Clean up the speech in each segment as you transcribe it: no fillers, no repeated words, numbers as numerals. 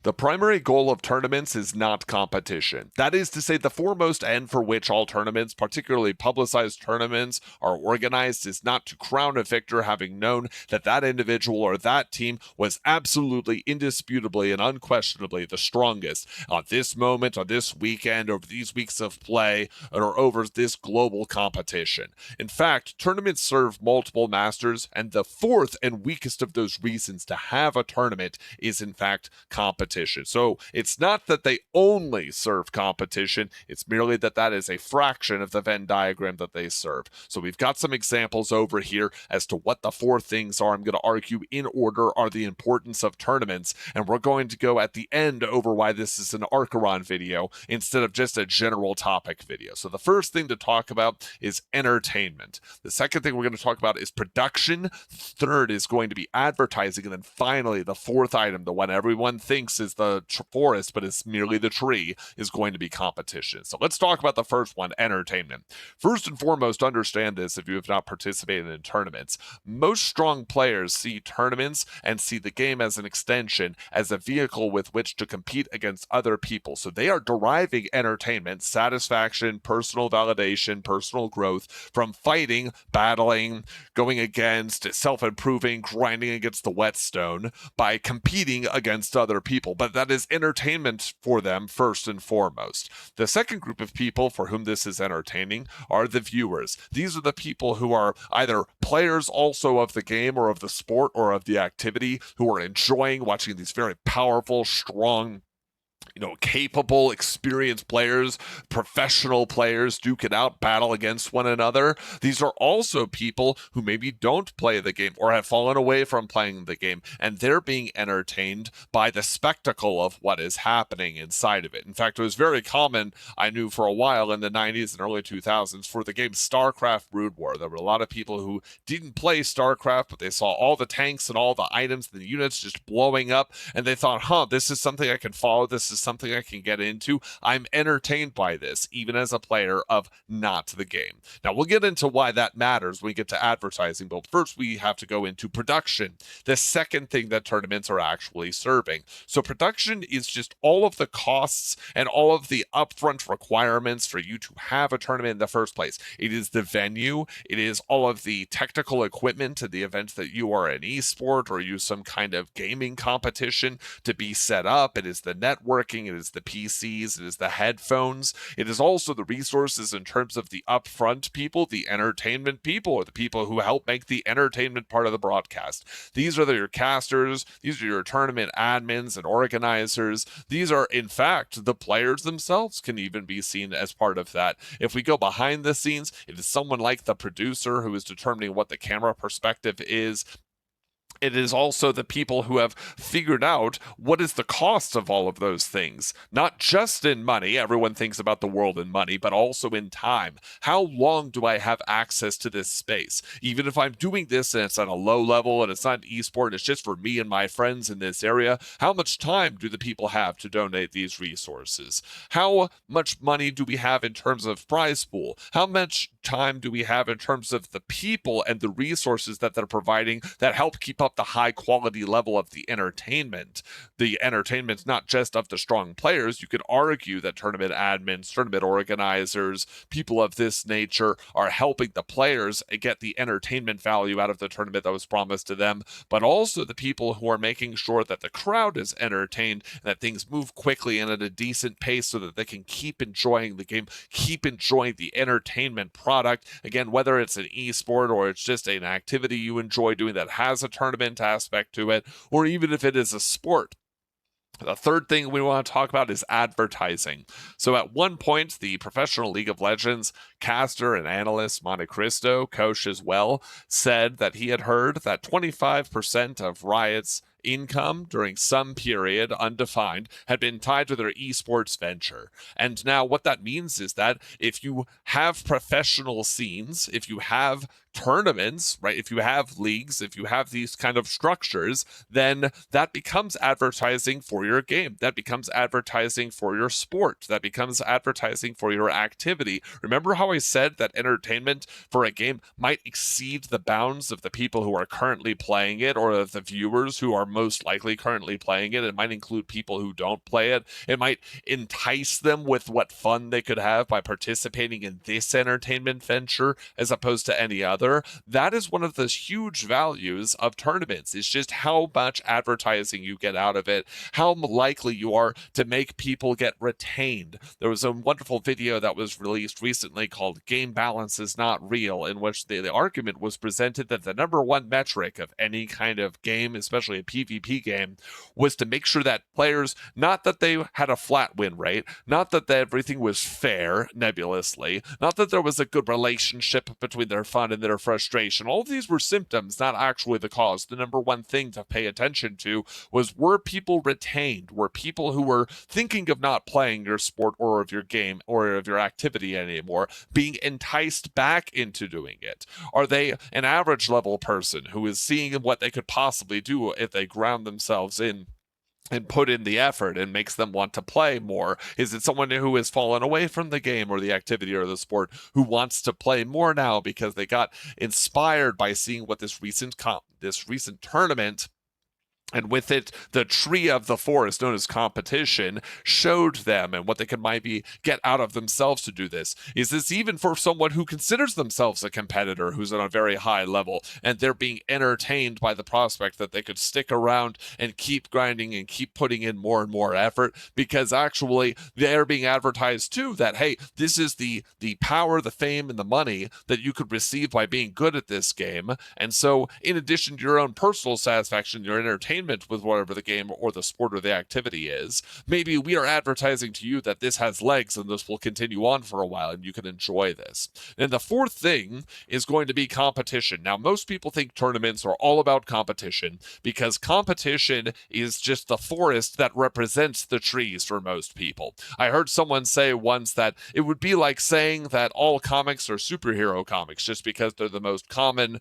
The primary goal of tournaments is not competition. That is to say, the foremost end for which all tournaments, particularly publicized tournaments, are organized is not to crown a victor having known that that individual or that team was absolutely, indisputably, and unquestionably the strongest on this moment, on this weekend, over these weeks of play, or over this global competition. In fact, tournaments serve multiple masters, and the fourth and weakest of those reasons to have a tournament is, in fact, competition. So it's not that they only serve competition, it's merely that that is a fraction of the Venn diagram that they serve. So we've got some examples over here as to what the four things are. I'm going to argue in order are the importance of tournaments, and we're going to go at the end over why this is an Arkheron video instead of just a general topic video. So the first thing to talk about is entertainment. The second thing we're going to talk about is production. Third is going to be advertising, and then finally the fourth item, the one everyone thinks is the forest, but it's merely the tree, is going to be competition. So let's talk about the first one, entertainment. First and foremost, understand this if you have not participated in tournaments. Most strong players see tournaments and see the game as an extension, as a vehicle with which to compete against other people. So they are deriving entertainment, satisfaction, personal validation, personal growth from fighting, battling, going against, self-improving, grinding against the whetstone by competing against other people. But that is entertainment for them first and foremost. The second group of people for whom this is entertaining are the viewers. These are the people who are either players also of the game or of the sport or of the activity, who are enjoying watching these very powerful, strong, capable, experienced players, professional players duke it out, battle against one another. These are also people who maybe don't play the game or have fallen away from playing the game, and they're being entertained by the spectacle of what is happening inside of it. In fact, it was very common, I knew for a while in the 90s and early 2000s, for the game StarCraft Brood War. There were a lot of people who didn't play StarCraft, but they saw all the tanks and all the items and the units just blowing up, and they thought, this is something I can follow, this is something I can get into. I'm entertained by this, even as a player of not the game. Now, we'll get into why that matters when we get to advertising, but first we have to go into production, the second thing that tournaments are actually serving. So production is just all of the costs and all of the upfront requirements for you to have a tournament in the first place. It is the venue, it is all of the technical equipment in the event that you are an esport or use some kind of gaming competition to be set up. It is the networking, it is the PCs, it is the headphones. It is also the resources in terms of the upfront people, the entertainment people, or the people who help make the entertainment part of the broadcast. These are your casters, these are your tournament admins and organizers. These are, in fact, the players themselves can even be seen as part of that. If we go behind the scenes, it is someone like the producer who is determining what the camera perspective is. It is also the people who have figured out what is the cost of all of those things, not just in money. Everyone thinks about the world in money, but also in time. How long do I have access to this space? Even if I'm doing this and it's at a low level and it's not an esport, and it's just for me and my friends in this area, how much time do the people have to donate these resources? How much money do we have in terms of prize pool? How much time do we have in terms of the people and the resources that they're providing that help keep up the high quality level of the entertainment? The entertainment not just of the strong players. You could argue that tournament admins, tournament organizers, people of this nature are helping the players get the entertainment value out of the tournament that was promised to them, but also the people who are making sure that the crowd is entertained and that things move quickly and at a decent pace so that they can keep enjoying the game, keep enjoying the entertainment product. Again, whether it's an esport or it's just an activity you enjoy doing that has a tournament aspect to it, or even if it is a sport. The third thing we want to talk about is advertising. So at one point, the professional League of Legends caster and analyst Monte Cristo, Koch as well, said that he had heard that 25% of Riot's income during some period, undefined, had been tied to their esports venture. And now what that means is that if you have professional scenes, if you have tournaments, right, if you have leagues, if you have these kind of structures, then that becomes advertising for your game. That becomes advertising for your sport. That becomes advertising for your activity. Remember how I said that entertainment for a game might exceed the bounds of the people who are currently playing it or of the viewers who are most likely currently playing it. It might include people who don't play it. It might entice them with what fun they could have by participating in this entertainment venture as opposed to any other. That is one of the huge values of tournaments. It's just how much advertising you get out of it, how likely you are to make people get retained. There was a wonderful video that was released recently called Game Balance is Not Real, in which the argument was presented that the number one metric of any kind of game, especially a PvP game, was to make sure that players, not that they had a flat win rate, not that everything was fair nebulously, not that there was a good relationship between their fun and their frustration. All of these were symptoms, not actually the cause. The number one thing to pay attention to was, were people retained? Were people who were thinking of not playing your sport or of your game or of your activity anymore being enticed back into doing it? Are they an average level person who is seeing what they could possibly do if they ground themselves in and put in the effort and makes them want to play more? Is it someone who has fallen away from the game or the activity or the sport who wants to play more now because they got inspired by seeing what this recent tournament, and with it, the tree of the forest known as competition, showed them, and what they can maybe get out of themselves to do this? Is this even for someone who considers themselves a competitor, who's on a very high level, and they're being entertained by the prospect that they could stick around and keep grinding and keep putting in more and more effort, because actually they're being advertised too that, hey, this is the power, the fame, and the money that you could receive by being good at this game. And so in addition to your own personal satisfaction, your entertainment with whatever the game or the sport or the activity is, maybe we are advertising to you that this has legs and this will continue on for a while and you can enjoy this. And the fourth thing is going to be competition. Now, most people think tournaments are all about competition because competition is just the forest that represents the trees for most people. I heard someone say once that it would be like saying that all comics are superhero comics just because they're the most common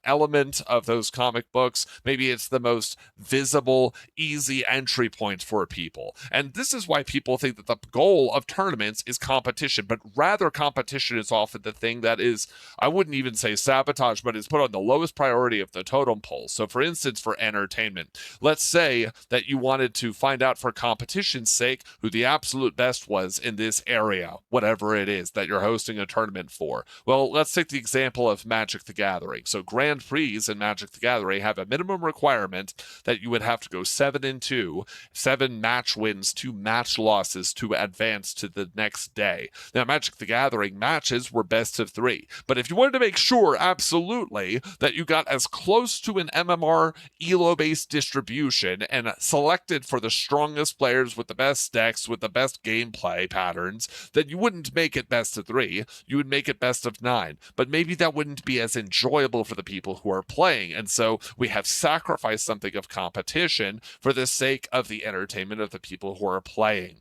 element of those comic books. Maybe it's the most visible, easy entry point for people. And this is why people think that the goal of tournaments is competition, but rather competition is often the thing that is, I wouldn't even say sabotage, but is put on the lowest priority of the totem pole. So for instance, for entertainment, let's say that you wanted to find out for competition's sake who the absolute best was in this area, whatever it is that you're hosting a tournament for. Well, let's take the example of Magic the Gathering. So Grand Prix in Magic the Gathering have a minimum requirement that you would have to go 7-2, 7 match wins, 2 match losses to advance to the next day. Now, Magic the Gathering matches were best of 3, but if you wanted to make sure absolutely that you got as close to an MMR ELO-based distribution and selected for the strongest players with the best decks, with the best gameplay patterns, then you wouldn't make it best of 3, you would make it best of 9. But maybe that wouldn't be as enjoyable for the people who are playing, and so we have sacrificed something of competition for the sake of the entertainment of the people who are playing.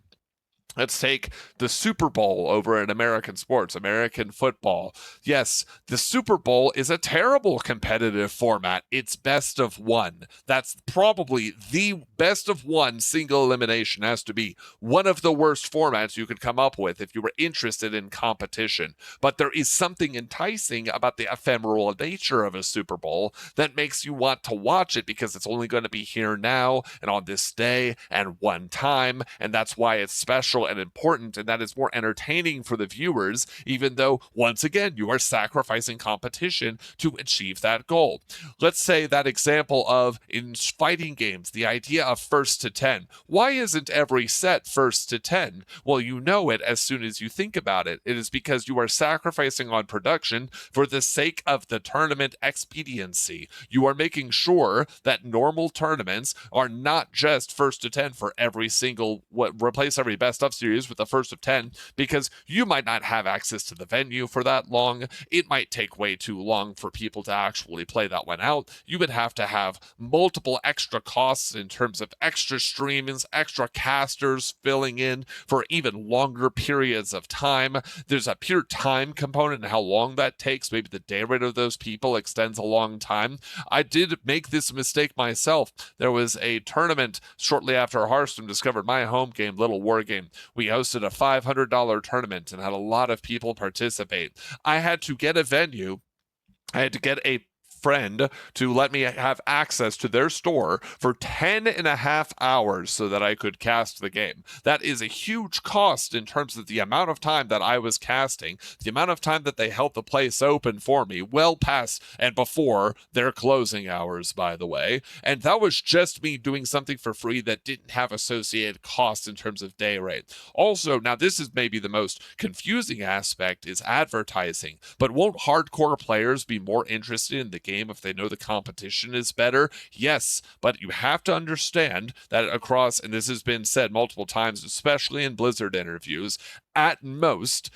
Let's take the Super Bowl over in American sports, American football. Yes, the Super Bowl is a terrible competitive format. It's best of one. That's probably the best of one single elimination has to be one of the worst formats you could come up with if you were interested in competition. But there is something enticing about the ephemeral nature of a Super Bowl that makes you want to watch it because it's only going to be here now and on this day and one time, and that's why it's special and important, and that is more entertaining for the viewers, even though, once again, you are sacrificing competition to achieve that goal. Let's say that example of, in fighting games, the idea of first to 10. Why isn't every set first to 10? Well, you know it as soon as you think about it. It is because you are sacrificing on production for the sake of the tournament expediency. You are making sure that normal tournaments are not just first to 10 for every single, replace every best of series with the first of 10, because you might not have access to the venue for that long. It might take way too long for people to actually play that one out. You would have to have multiple extra costs in terms of extra streamings, extra casters filling in for even longer periods of time. There's a pure time component in how long that takes. Maybe the day rate of those people extends a long time. I did make this mistake myself. There was a tournament shortly after Hearthstone discovered my home game, Little War Game. We hosted a $500 tournament and had a lot of people participate. I had to get a venue. I had to get a friend to let me have access to their store for 10.5 hours so that I could cast the game. That is a huge cost in terms of the amount of time that I was casting, the amount of time that they held the place open for me, well past and before their closing hours, by the way. And that was just me doing something for free that didn't have associated costs in terms of day rate. Also, now this is maybe the most confusing aspect, is advertising. But won't hardcore players be more interested in the game if they know the competition is better? Yes, but you have to understand that across, and this has been said multiple times, especially in Blizzard interviews, at most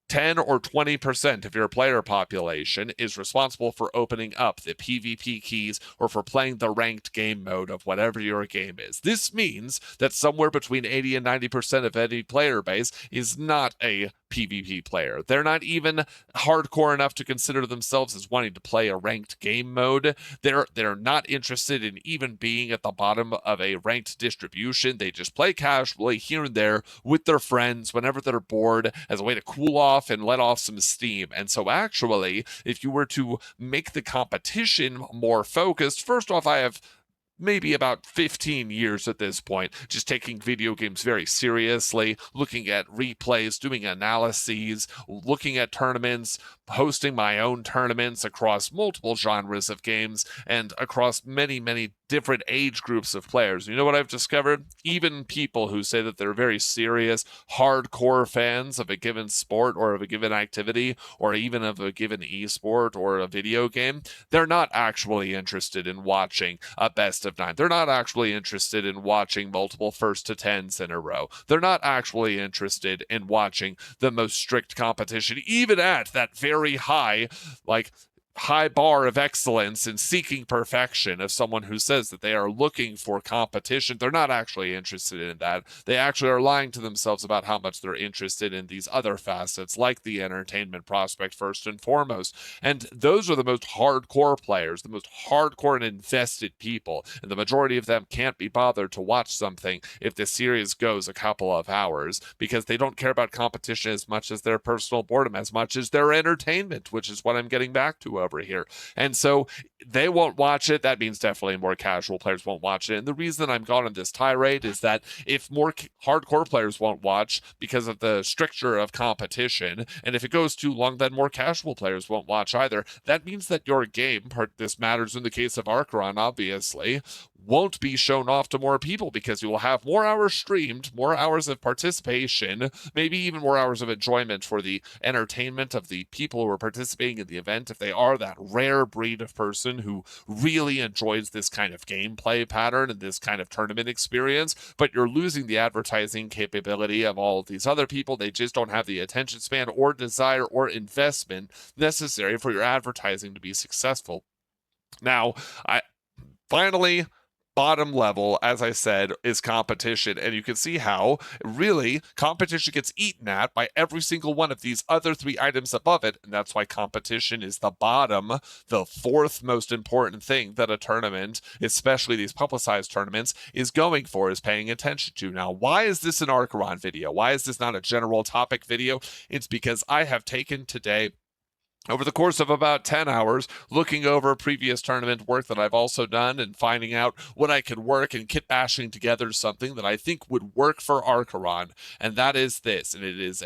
10 or 20% of your player population is responsible for opening up the PvP keys or for playing the ranked game mode of whatever your game is. This means that somewhere between 80 and 90% of any player base is not a PvP player. They're not even hardcore enough to consider themselves as wanting to play a ranked game mode. They're not interested in even being at the bottom of a ranked distribution. They just play casually here and there with their friends whenever they're bored as a way to cool off and let off some steam. And so actually, if you were to make the competition more focused, first off, I have maybe about 15 years at this point, just taking video games very seriously, looking at replays, doing analyses, looking at tournaments, hosting my own tournaments across multiple genres of games and across many, many different age groups of players. You know what I've discovered? Even people who say that they're very serious, hardcore fans of a given sport or of a given activity, or even of a given esport or a video game, they're not actually interested in watching a best of 9. They're not actually interested in watching multiple first to 10s in a row. They're not actually interested in watching the most strict competition, even at that very high bar of excellence and seeking perfection of someone who says that they are looking for competition. They're not actually interested in that. They actually are lying to themselves about how much they're interested in these other facets, like the entertainment prospect first and foremost. And those are the most hardcore players, the most hardcore and invested people. And the majority of them can't be bothered to watch something if the series goes a couple of hours, because they don't care about competition as much as their personal boredom, as much as their entertainment, which is what I'm getting back to over here. And so they won't watch it. That means definitely more casual players won't watch it. And the reason I'm gone on this tirade is that if more hardcore players won't watch because of the stricture of competition, and if it goes too long, then more casual players won't watch either. That means that your game, this matters in the case of Arkheron, obviously, won't be shown off to more people because you will have more hours streamed, more hours of participation, maybe even more hours of enjoyment for the entertainment of the people who are participating in the event, if they are that rare breed of person who really enjoys this kind of gameplay pattern and this kind of tournament experience. But you're losing the advertising capability of all of these other people. They just don't have the attention span or desire or investment necessary for your advertising to be successful. Now, finally, bottom level, as I said, is competition. And you can see how really competition gets eaten at by every single one of these other 3 items above it. And that's why competition is the bottom, the 4th most important thing that a tournament, especially these publicized tournaments, is going for, is paying attention to. Now, why is this an Arkheron video? Why is this not a general topic video? It's because I have taken today, over the course of about 10 hours, looking over previous tournament work that I've also done and finding out what I could work and kit bashing together something that I think would work for Arkheron. And that is this. And it is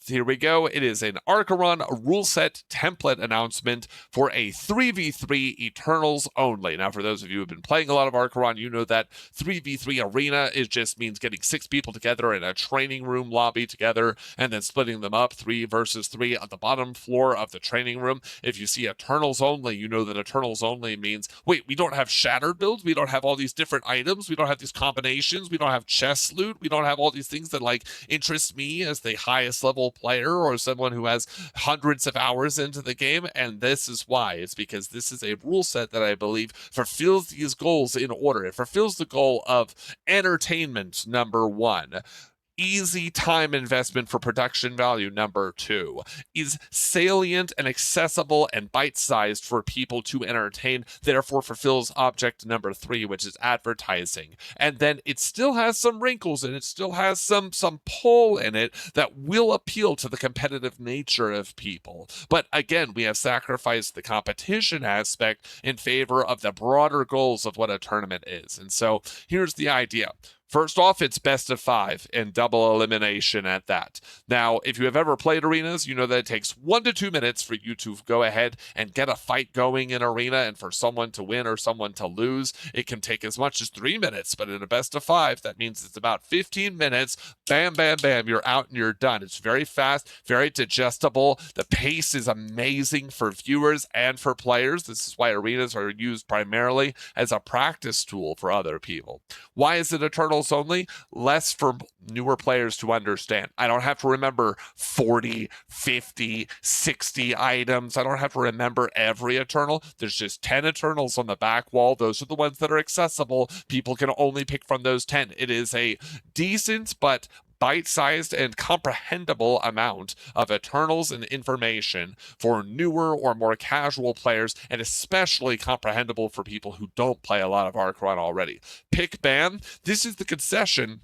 here we go. It is an Arkheron Ruleset template announcement for a 3v3 Eternals only. Now, for those of you who have been playing a lot of Arkheron, you know that 3v3 arena just means getting 6 people together in a training room lobby together and then splitting them up 3 versus 3 on the bottom floor of the training room. If you see Eternals only, you know that Eternals only means, wait, we don't have shattered builds, we don't have all these different items, we don't have these combinations, we don't have chest loot, we don't have all these things that interest me as the highest level player or someone who has hundreds of hours into the game. And this is why. It's because this is a rule set that I believe fulfills these goals in order. It fulfills the goal of entertainment, number 1. Easy time investment for production value, number 2, is salient and accessible and bite-sized for people to entertain, therefore fulfills object number 3, which is advertising. And then it still has some wrinkles and it still has some pull in it that will appeal to the competitive nature of people. But again, we have sacrificed the competition aspect in favor of the broader goals of what a tournament is. And so here's the idea. First off, it's best of 5 and double elimination at that. Now, if you have ever played arenas, you know that it takes 1 to 2 minutes for you to go ahead and get a fight going in arena, and for someone to win or someone to lose, it can take as much as 3 minutes. But in a best of 5, that means it's about 15 minutes. Bam, bam, bam, you're out and you're done. It's very fast, very digestible. The pace is amazing for viewers and for players. This is why arenas are used primarily as a practice tool for other people. Why is it Eternal only? Less for newer players to understand. I don't have to remember 40, 50, 60 items. I don't have to remember every Eternal. There's just 10 Eternals on the back wall. Those are the ones that are accessible. People can only pick from those 10. It is a decent but bite-sized and comprehensible amount of Eternals and information for newer or more casual players, and especially comprehensible for people who don't play a lot of Arkheron already. Pick ban, this is the concession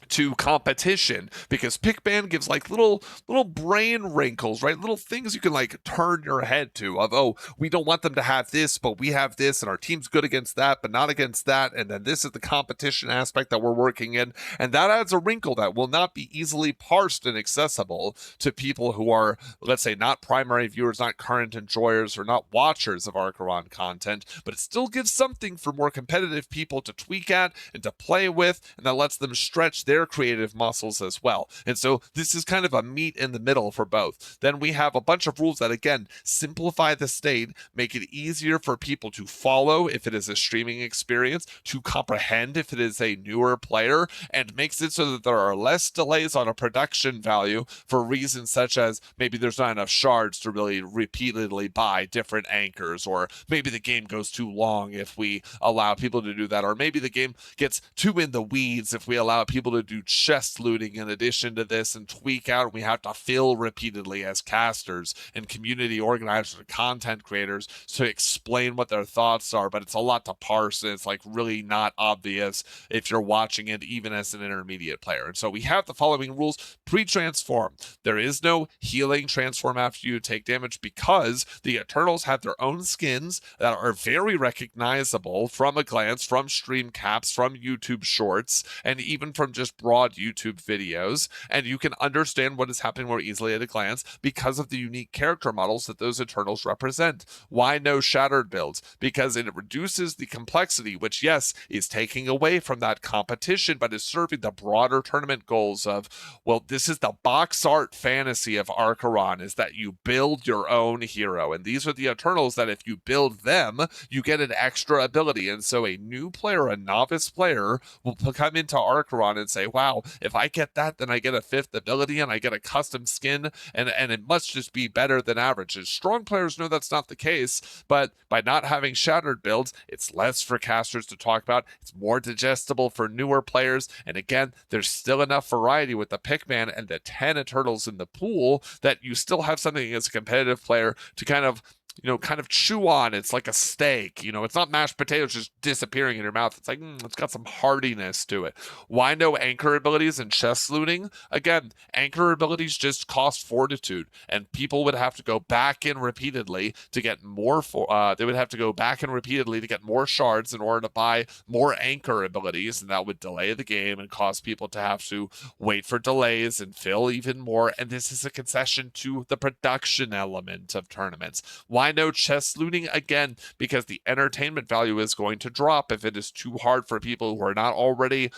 to competition, because pick ban gives like little brain wrinkles, right? Little things you can like turn your head to of, oh, we don't want them to have this, but we have this, and our team's good against that, but not against that, and then this is the competition aspect that we're working in, and that adds a wrinkle that will not be easily parsed and accessible to people who are, let's say, not primary viewers, not current enjoyers, or not watchers of Arkheron content, but it still gives something for more competitive people to tweak at and to play with, and that lets them stretch their creative muscles as well. And so this is kind of a meet in the middle for both. Then we have a bunch of rules that, again, simplify the state, make it easier for people to follow if it is a streaming experience, to comprehend if it is a newer player, and makes it so that there are less delays on a production value for reasons such as maybe there's not enough shards to really repeatedly buy different anchors, or maybe the game goes too long if we allow people to do that, or maybe the game gets too in the weeds if we allow people to do chest looting in addition to this and tweak out, and we have to fill repeatedly as casters and community organizers and content creators to explain what their thoughts are, but it's a lot to parse, and it's like really not obvious if you're watching it even as an intermediate player. And so we have the following rules. Pre-transform. There is no healing transform after you take damage, because the Eternals have their own skins that are very recognizable from a glance, from stream caps, from YouTube shorts, and even from just broad YouTube videos, and you can understand what is happening more easily at a glance because of the unique character models that those Eternals represent. Why no shattered builds? Because it reduces the complexity, which, yes, is taking away from that competition, but is serving the broader tournament goals of, well, this is the box art fantasy of Arkheron, is that you build your own hero, and these are the Eternals that if you build them, you get an extra ability. And so a new player, a novice player, will come into Arkheron and say, wow, if I get that, then I get a 5th ability and I get a custom skin, and it must just be better than average. And strong players know that's not the case, but by not having shattered builds, it's less for casters to talk about, it's more digestible for newer players, and again, there's still enough variety with the pickman and the 10 Eternals in the pool that you still have something as a competitive player to kind of chew on. It's like a steak, it's not mashed potatoes just disappearing in your mouth. It's like, it's got some hardiness to it. Why no anchor abilities and chest looting? Again, anchor abilities just cost fortitude, and people would have to go back in repeatedly to get more they would have to go back in repeatedly to get more shards in order to buy more anchor abilities, and that would delay the game and cause people to have to wait for delays and fill even more. And this is a concession to the production element of tournaments. Why no chest looting? Again, because the entertainment value is going to drop if it is too hard for people who are not already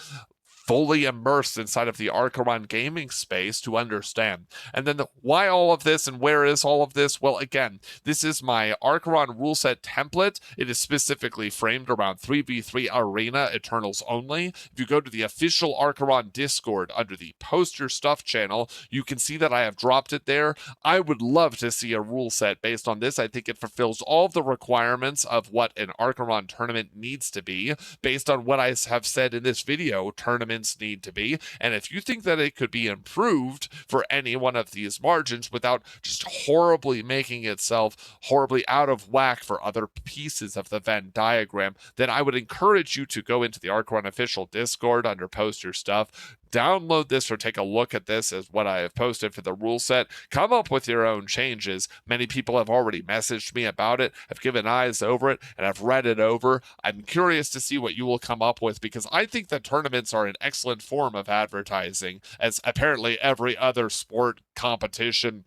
fully immersed inside of the Arkheron gaming space to understand. And then why all of this and where is all of this? Well, again, this is my Arkheron Ruleset template. It is specifically framed around 3v3 Arena Eternals only. If you go to the official Arkheron Discord under the Post Your Stuff channel, you can see that I have dropped it there. I would love to see a rule set based on this. I think it fulfills all of the requirements of what an Arkheron tournament needs to be based on what I have said in this video. Tournament tournaments need to be. And if you think that it could be improved for any one of these margins without just horribly making itself horribly out of whack for other pieces of the Venn diagram, then I would encourage you to go into the Arkheron official Discord under Post Your Stuff, download this or take a look at this as what I have posted for the rule set. Come up with your own changes. Many people have already messaged me about it, have given eyes over it, and have read it over. I'm curious to see what you will come up with, because I think that tournaments are an excellent form of advertising, as apparently every other sport, competition,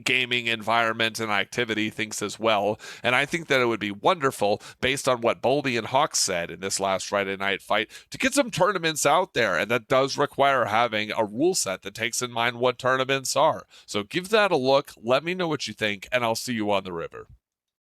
gaming environment and activity thinks as well. And I think that it would be wonderful, based on what Boldy and Hawks said in this last Friday night fight, to get some tournaments out there. And that does require having a rule set that takes in mind what tournaments are. So give that a look. Let me know what you think, and I'll see you on the river.